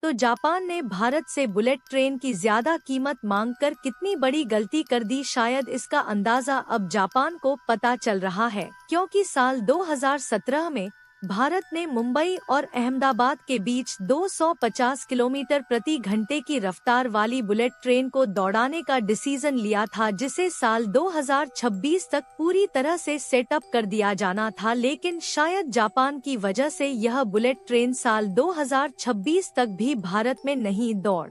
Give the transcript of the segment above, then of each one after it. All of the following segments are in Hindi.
तो जापान ने भारत से बुलेट ट्रेन की ज्यादा कीमत मांगकर कितनी बड़ी गलती कर दी, शायद इसका अंदाजा अब जापान को पता चल रहा है, क्योंकि साल 2017 में भारत ने मुंबई और अहमदाबाद के बीच 250 किलोमीटर प्रति घंटे की रफ्तार वाली बुलेट ट्रेन को दौड़ाने का डिसीजन लिया था, जिसे साल 2026 तक पूरी तरह से सेटअप कर दिया जाना था। लेकिन शायद जापान की वजह से यह बुलेट ट्रेन साल 2026 तक भी भारत में नहीं दौड़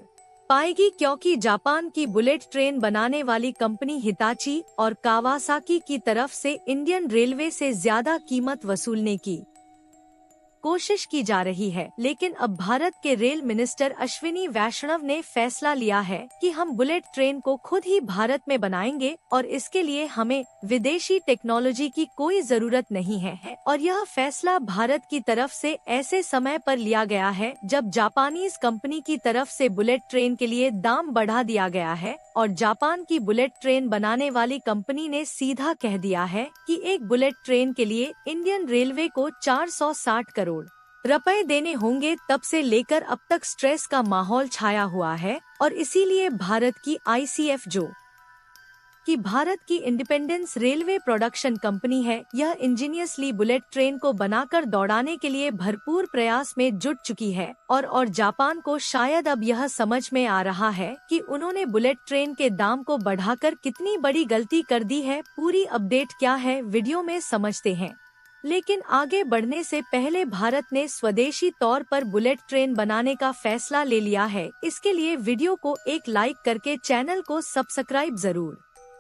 पाएगी, क्योंकि जापान की बुलेट ट्रेन बनाने वाली कंपनी हिताची और कावासाकी की तरफ से इंडियन रेलवे से ज्यादा कीमत वसूलने की कोशिश की जा रही है। लेकिन अब भारत के रेल मिनिस्टर अश्विनी वैष्णव ने फैसला लिया है कि हम बुलेट ट्रेन को खुद ही भारत में बनाएंगे और इसके लिए हमें विदेशी टेक्नोलॉजी की कोई जरूरत नहीं है। और यह फैसला भारत की तरफ से ऐसे समय पर लिया गया है जब जापानीज कंपनी की तरफ से बुलेट ट्रेन के लिए दाम बढ़ा दिया गया है और जापान की बुलेट ट्रेन बनाने वाली कंपनी ने सीधा कह दिया है कि एक बुलेट ट्रेन के लिए इंडियन रेलवे को 460 करोड़ रुपए देने होंगे। तब से लेकर अब तक स्ट्रेस का माहौल छाया हुआ है और इसीलिए भारत की आईसीएफ, जो कि भारत की इंडिपेंडेंस रेलवे प्रोडक्शन कंपनी है, यह इंजीनियसली बुलेट ट्रेन को बनाकर दौड़ाने के लिए भरपूर प्रयास में जुट चुकी है। और जापान को शायद अब यह समझ में आ रहा है कि उन्होंने बुलेट ट्रेन के दाम को बढ़ाकर कितनी बड़ी गलती कर दी है। पूरी अपडेट क्या है, वीडियो में समझते हैं। लेकिन आगे बढ़ने से पहले भारत ने स्वदेशी तौर पर बुलेट ट्रेन बनाने का फैसला ले लिया है। इसके लिए वीडियो को एक लाइक करके चैनल को सब्सक्राइब जरूर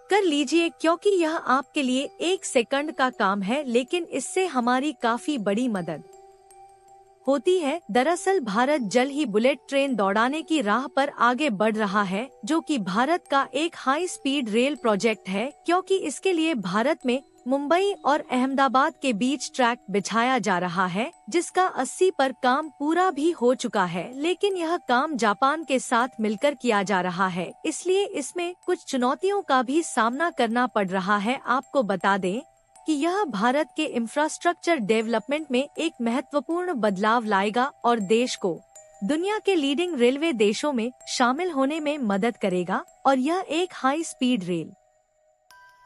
कर लीजिए, क्योंकि यह आपके लिए 1 सेकंड का काम है, लेकिन इससे हमारी काफी बड़ी मदद होती है। दरअसल भारत जल्द ही बुलेट ट्रेन दौड़ाने की राह पर आगे बढ़ रहा है, जो कि भारत का एक हाई स्पीड रेल प्रोजेक्ट है, क्योंकि इसके लिए भारत में मुंबई और अहमदाबाद के बीच ट्रैक बिछाया जा रहा है, जिसका 80 पर काम पूरा भी हो चुका है। लेकिन यह काम जापान के साथ मिलकर किया जा रहा है, इसलिए इसमें कुछ चुनौतियों का भी सामना करना पड़ रहा है। आपको बता दें कि यह भारत के इंफ्रास्ट्रक्चर डेवलपमेंट में एक महत्वपूर्ण बदलाव लाएगा और देश को दुनिया के लीडिंग रेलवे देशों में शामिल होने में मदद करेगा। और यह एक हाई स्पीड रेल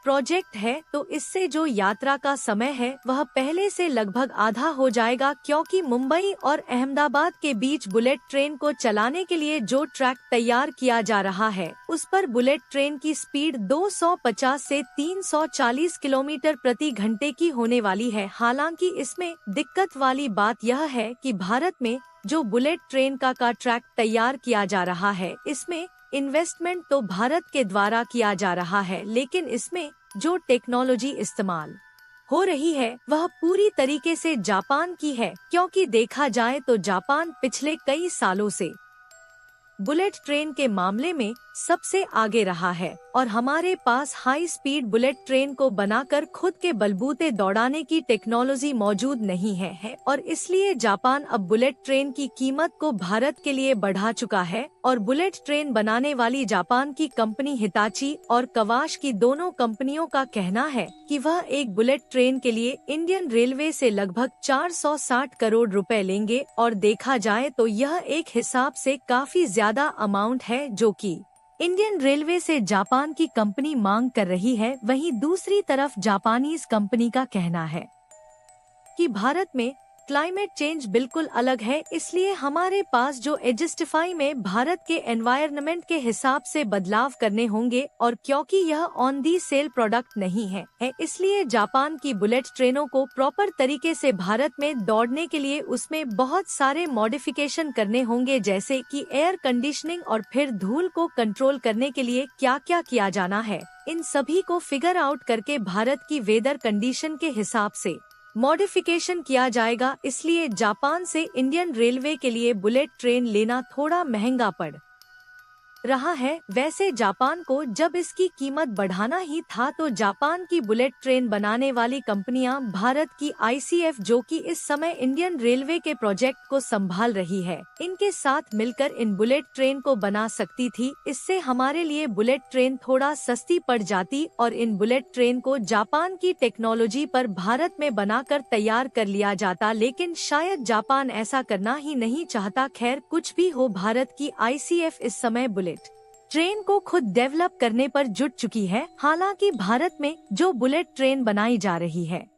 प्रोजेक्ट है, तो इससे जो यात्रा का समय है वह पहले से लगभग आधा हो जाएगा, क्योंकि मुंबई और अहमदाबाद के बीच बुलेट ट्रेन को चलाने के लिए जो ट्रैक तैयार किया जा रहा है, उस पर बुलेट ट्रेन की स्पीड 250 से 340 किलोमीटर प्रति घंटे की होने वाली है। हालांकि इसमें दिक्कत वाली बात यह है कि भारत में जो बुलेट ट्रेन का ट्रैक तैयार किया जा रहा है, इसमें इन्वेस्टमेंट तो भारत के द्वारा किया जा रहा है, लेकिन इसमें जो टेक्नोलॉजी इस्तेमाल हो रही है वह पूरी तरीके से जापान की है, क्योंकि देखा जाए तो जापान पिछले कई सालों से बुलेट ट्रेन के मामले में सबसे आगे रहा है और हमारे पास हाई स्पीड बुलेट ट्रेन को बनाकर खुद के बलबूते दौड़ाने की टेक्नोलॉजी मौजूद नहीं है और इसलिए जापान अब बुलेट ट्रेन की कीमत को भारत के लिए बढ़ा चुका है। और बुलेट ट्रेन बनाने वाली जापान की कंपनी हिताची और कवाश की दोनों कंपनियों का कहना है कि वह एक बुलेट ट्रेन के लिए इंडियन रेलवे से लगभग 460 करोड़ रुपए लेंगे। और देखा जाए तो यह एक हिसाब से काफी ज्यादा अमाउंट है जो कि इंडियन रेलवे से जापान की कंपनी मांग कर रही है। वहीं दूसरी तरफ जापानीज कंपनी का कहना है कि भारत में क्लाइमेट चेंज बिल्कुल अलग है, इसलिए हमारे पास जो एडजस्टिफाई में भारत के एनवायरनमेंट के हिसाब से बदलाव करने होंगे। और क्योंकि यह ऑन दी सेल प्रोडक्ट नहीं है, इसलिए जापान की बुलेट ट्रेनों को प्रॉपर तरीके से भारत में दौड़ने के लिए उसमें बहुत सारे मॉडिफिकेशन करने होंगे, जैसे कि एयर कंडीशनिंग और फिर धूल को कंट्रोल करने के लिए क्या क्या किया जाना है। इन सभी को फिगर आउट करके भारत की वेदर कंडीशन के हिसाब से मॉडिफिकेशन किया जाएगा। इसलिए जापान से इंडियन रेलवे के लिए बुलेट ट्रेन लेना थोड़ा महंगा पड़ रहा है। वैसे जापान को जब इसकी कीमत बढ़ाना ही था तो जापान की बुलेट ट्रेन बनाने वाली कंपनियां भारत की ICF, जो कि इस समय इंडियन रेलवे के प्रोजेक्ट को संभाल रही है, इनके साथ मिलकर इन बुलेट ट्रेन को बना सकती थी। इससे हमारे लिए बुलेट ट्रेन थोड़ा सस्ती पड़ जाती और इन बुलेट ट्रेन को जापान की टेक्नोलॉजी पर भारत में बनाकर तैयार कर लिया जाता, लेकिन शायद जापान ऐसा करना ही नहीं चाहता। खैर, कुछ भी हो, भारत की ICF इस समय बुलेट ट्रेन को खुद डेवलप करने पर जुट चुकी है। हालांकि भारत में जो बुलेट ट्रेन बनाई जा रही है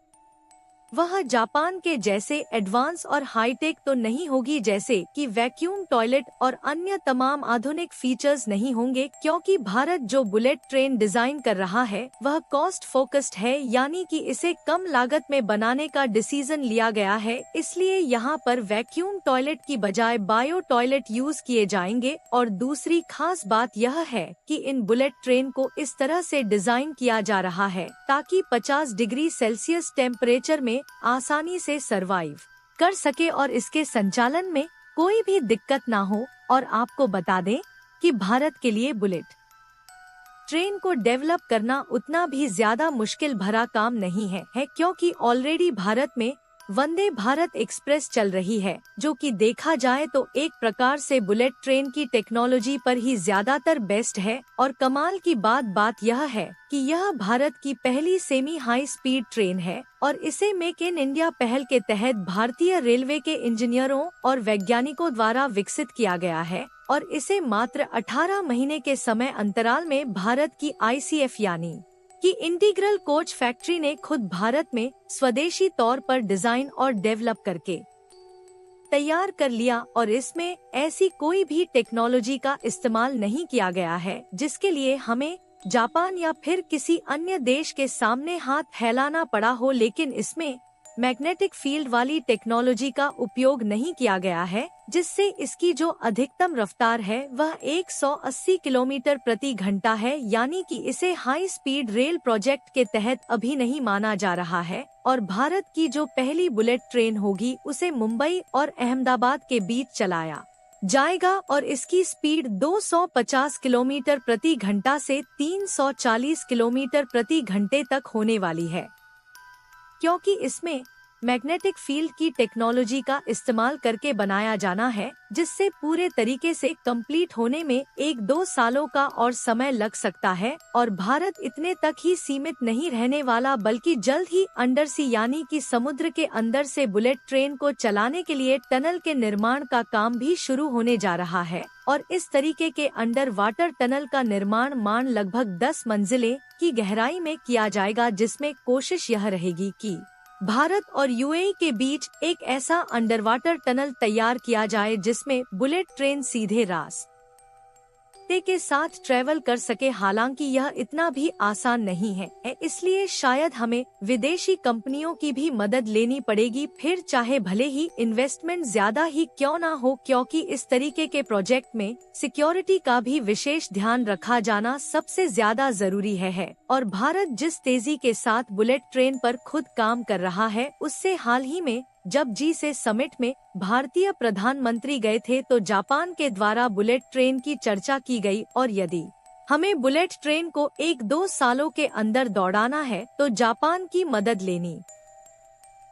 वह जापान के जैसे एडवांस और हाईटेक तो नहीं होगी, जैसे कि वैक्यूम टॉयलेट और अन्य तमाम आधुनिक फीचर्स नहीं होंगे, क्योंकि भारत जो बुलेट ट्रेन डिजाइन कर रहा है वह कॉस्ट फोकस्ड है, यानी कि इसे कम लागत में बनाने का डिसीजन लिया गया है। इसलिए यहाँ पर वैक्यूम टॉयलेट की बजाय बायो टॉयलेट यूज किए जाएंगे। और दूसरी खास बात यह है कि इन बुलेट ट्रेन को इस तरह से डिजाइन किया जा रहा है ताकि 50 डिग्री सेल्सियस टेम्परेचर में आसानी से सरवाइव कर सके और इसके संचालन में कोई भी दिक्कत ना हो। और आपको बता दें कि भारत के लिए बुलेट ट्रेन को डेवलप करना उतना भी ज्यादा मुश्किल भरा काम नहीं है, क्योंकि ऑलरेडी भारत में वंदे भारत एक्सप्रेस चल रही है, जो कि देखा जाए तो एक प्रकार से बुलेट ट्रेन की टेक्नोलॉजी पर ही ज्यादातर बेस्ट है। और कमाल की बात यह है कि यह भारत की पहली सेमी हाई स्पीड ट्रेन है और इसे मेक इन इंडिया पहल के तहत भारतीय रेलवे के इंजीनियरों और वैज्ञानिकों द्वारा विकसित किया गया है। और इसे मात्र 18 महीने के समय अंतराल में भारत की ICF यानी कि इंटीग्रल कोच फैक्ट्री ने खुद भारत में स्वदेशी तौर पर डिजाइन और डेवलप करके तैयार कर लिया। और इसमें ऐसी कोई भी टेक्नोलॉजी का इस्तेमाल नहीं किया गया है जिसके लिए हमें जापान या फिर किसी अन्य देश के सामने हाथ फैलाना पड़ा हो, लेकिन इसमें मैग्नेटिक फील्ड वाली टेक्नोलॉजी का उपयोग नहीं किया गया है, जिससे इसकी जो अधिकतम रफ्तार है वह 180 किलोमीटर प्रति घंटा है, यानी कि इसे हाई स्पीड रेल प्रोजेक्ट के तहत अभी नहीं माना जा रहा है। और भारत की जो पहली बुलेट ट्रेन होगी उसे मुंबई और अहमदाबाद के बीच चलाया जाएगा और इसकी स्पीड 250 किलोमीटर प्रति घंटा से 340 किलोमीटर प्रति घंटे तक होने वाली है, क्योंकि इसमें मैग्नेटिक फील्ड की टेक्नोलॉजी का इस्तेमाल करके बनाया जाना है, जिससे पूरे तरीके से कंप्लीट होने में 1-2 सालों का और समय लग सकता है। और भारत इतने तक ही सीमित नहीं रहने वाला, बल्कि जल्द ही अंडर सी यानी कि समुद्र के अंदर से बुलेट ट्रेन को चलाने के लिए टनल के निर्माण का काम भी शुरू होने जा रहा है। और इस तरीके के अंडर वाटर टनल का निर्माण मान लगभग 10 मंजिलें की गहराई में किया जाएगा, जिसमें कोशिश यह रहेगी कि भारत और UAE के बीच एक ऐसा अंडर वाटर टनल तैयार किया जाए जिसमें बुलेट ट्रेन सीधे रास्ते के साथ ट्रेवल कर सके। हालांकि यह इतना भी आसान नहीं है, इसलिए शायद हमें विदेशी कंपनियों की भी मदद लेनी पड़ेगी, फिर चाहे भले ही इन्वेस्टमेंट ज्यादा ही क्यों ना हो, क्योंकि इस तरीके के प्रोजेक्ट में सिक्योरिटी का भी विशेष ध्यान रखा जाना सबसे ज्यादा जरूरी है। और भारत जिस तेजी के साथ बुलेट ट्रेन पर खुद काम कर रहा है, उससे हाल ही में जब G7 समिट में भारतीय प्रधानमंत्री गए थे तो जापान के द्वारा बुलेट ट्रेन की चर्चा की गई। और यदि हमें बुलेट ट्रेन को 1-2 सालों के अंदर दौड़ाना है तो जापान की मदद लेनी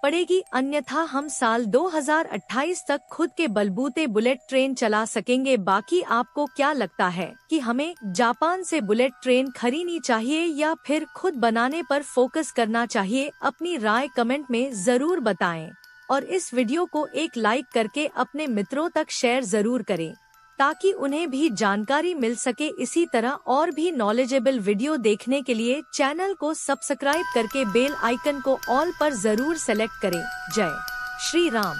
पड़ेगी, अन्यथा हम साल 2028 तक खुद के बलबूते बुलेट ट्रेन चला सकेंगे। बाकी आपको क्या लगता है कि हमें जापान से बुलेट ट्रेन खरीदनी चाहिए या फिर खुद बनाने पर फोकस करना चाहिए? अपनी राय कमेंट में जरूर बताएं और इस वीडियो को एक लाइक करके अपने मित्रों तक शेयर जरूर करें ताकि उन्हें भी जानकारी मिल सके। इसी तरह और भी नॉलेजेबल वीडियो देखने के लिए चैनल को सब्सक्राइब करके बेल आइकन को ऑल पर जरूर सेलेक्ट करें। जय श्री राम।